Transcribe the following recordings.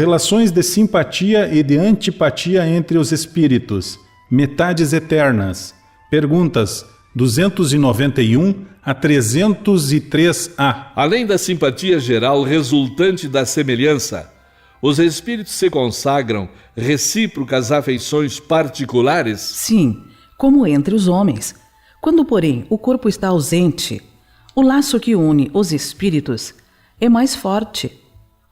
Relações de simpatia e de antipatia entre os espíritos. Metades eternas. Perguntas 291 a 303A. Além da simpatia geral resultante da semelhança, os espíritos se consagram recíprocas afeições particulares? Sim, como entre os homens. Quando, porém, o corpo está ausente, o laço que une os espíritos é mais forte,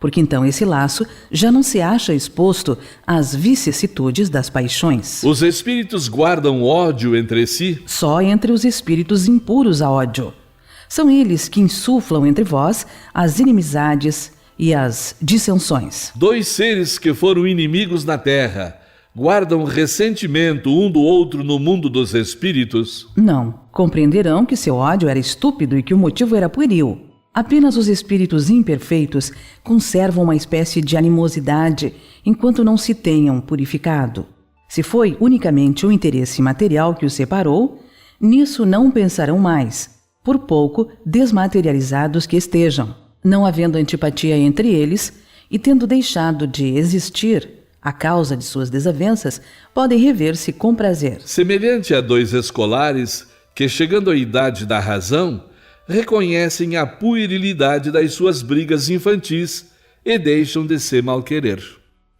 porque então esse laço já não se acha exposto às vicissitudes das paixões. Os espíritos guardam ódio entre si? Só entre os espíritos impuros há ódio. São eles que insuflam entre vós as inimizades e as dissensões. Dois seres que foram inimigos na terra guardam ressentimento um do outro no mundo dos espíritos? Não, compreenderão que seu ódio era estúpido e que o motivo era pueril. Apenas os espíritos imperfeitos conservam uma espécie de animosidade enquanto não se tenham purificado. Se foi unicamente o interesse material que os separou, nisso não pensarão mais, por pouco desmaterializados que estejam. Não havendo antipatia entre eles e tendo deixado de existir a causa de suas desavenças, podem rever-se com prazer. Semelhante a dois escolares que, chegando à idade da razão, reconhecem a puerilidade das suas brigas infantis e deixam de se malquerer.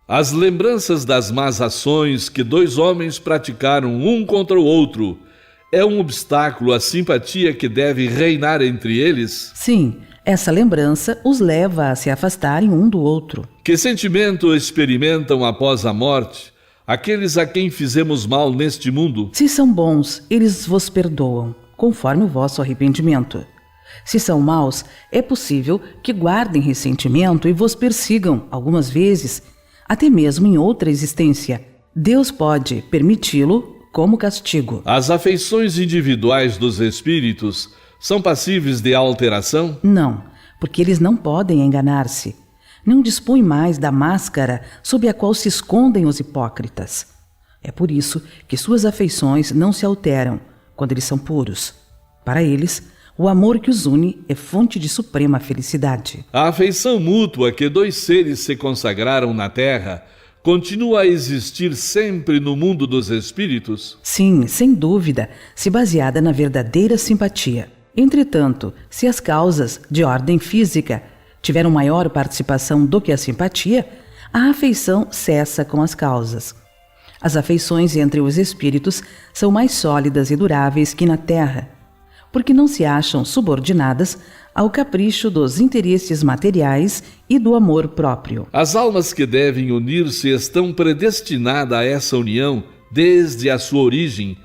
As lembranças das más ações que dois homens praticaram um contra o outro é um obstáculo à simpatia que deve reinar entre eles? Sim, essa lembrança os leva a se afastarem um do outro. Que sentimento experimentam após a morte aqueles a quem fizemos mal neste mundo? Se são bons, eles vos perdoam, conforme o vosso arrependimento. Se são maus, é possível que guardem ressentimento e vos persigam, algumas vezes, até mesmo em outra existência. Deus pode permiti-lo como castigo. As afeições individuais dos espíritos são passíveis de alteração? Não, porque eles não podem enganar-se. Não dispõem mais da máscara sob a qual se escondem os hipócritas. É por isso que suas afeições não se alteram quando eles são puros. Para eles, o amor que os une é fonte de suprema felicidade. A afeição mútua que dois seres se consagraram na Terra continua a existir sempre no mundo dos espíritos? Sim, sem dúvida, se baseada na verdadeira simpatia. Entretanto, se as causas de ordem física tiveram maior participação do que a simpatia, a afeição cessa com as causas. As afeições entre os espíritos são mais sólidas e duráveis que na Terra, porque não se acham subordinadas ao capricho dos interesses materiais e do amor próprio. As almas que devem unir-se estão predestinadas a essa união desde a sua origem,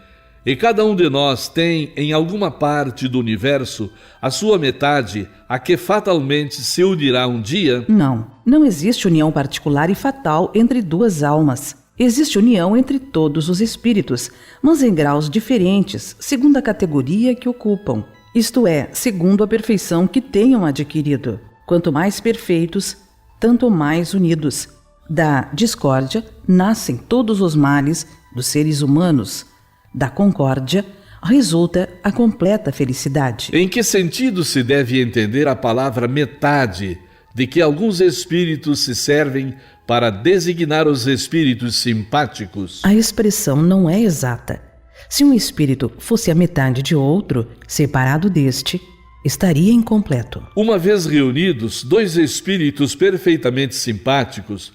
e cada um de nós tem, em alguma parte do universo, a sua metade, a que fatalmente se unirá um dia? Não existe união particular e fatal entre duas almas. Existe união entre todos os espíritos, mas em graus diferentes, segundo a categoria que ocupam, isto é, segundo a perfeição que tenham adquirido. Quanto mais perfeitos, tanto mais unidos. Da discórdia nascem todos os males dos seres humanos. Da concórdia resulta a completa felicidade. Em que sentido se deve entender a palavra metade, de que alguns espíritos se servem para designar os espíritos simpáticos? A expressão não é exata. Se um espírito fosse a metade de outro, separado deste, estaria incompleto. Uma vez reunidos, dois espíritos perfeitamente simpáticos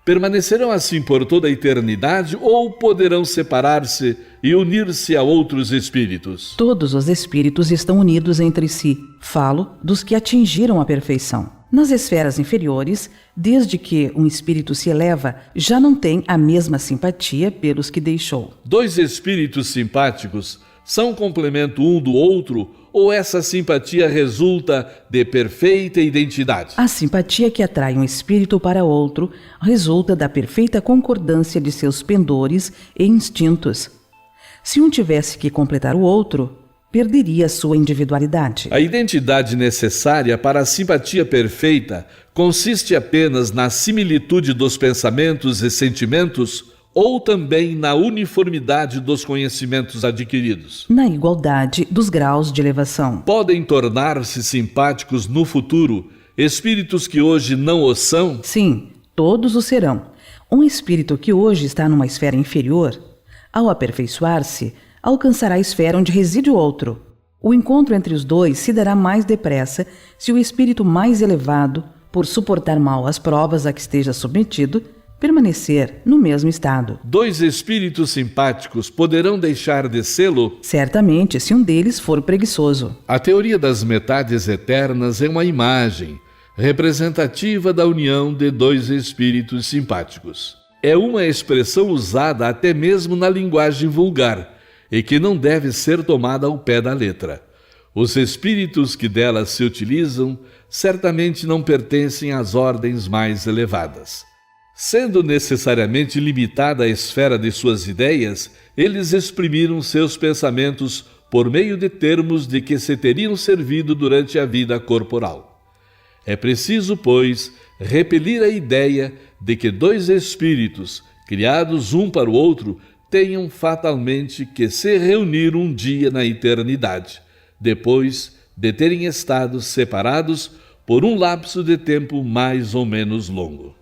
permanecerão assim por toda a eternidade ou poderão separar-se e unir-se a outros espíritos? Todos os espíritos estão unidos entre si. Falo dos que atingiram a perfeição. Nas esferas inferiores, desde que um espírito se eleva, já não tem a mesma simpatia pelos que deixou. Dois espíritos simpáticos são complemento um do outro ou essa simpatia resulta de perfeita identidade? A simpatia que atrai um espírito para outro resulta da perfeita concordância de seus pendores e instintos. Se um tivesse que completar o outro, perderia sua individualidade. A identidade necessária para a simpatia perfeita consiste apenas na similitude dos pensamentos e sentimentos ou também na uniformidade dos conhecimentos adquiridos? Na igualdade dos graus de elevação. Podem tornar-se simpáticos no futuro espíritos que hoje não o são? Sim, Todos o serão. Um espírito que hoje está numa esfera inferior, ao aperfeiçoar-se, alcançará a esfera onde reside o outro. O encontro entre os dois se dará mais depressa se o espírito mais elevado, por suportar mal as provas a que esteja submetido, permanecer no mesmo estado. Dois espíritos simpáticos poderão deixar de sê-lo? Certamente, se um deles for preguiçoso. A teoria das metades eternas é uma imagem representativa da união de dois espíritos simpáticos. É uma expressão usada até mesmo na linguagem vulgar e que não deve ser tomada ao pé da letra. Os espíritos que dela se utilizam certamente não pertencem às ordens mais elevadas. Sendo necessariamente limitada a esfera de suas ideias, eles exprimiram seus pensamentos por meio de termos de que se teriam servido durante a vida corporal. É preciso, pois, repelir a ideia de que dois espíritos, criados um para o outro, tenham fatalmente que se reunir um dia na eternidade, depois de terem estado separados por um lapso de tempo mais ou menos longo.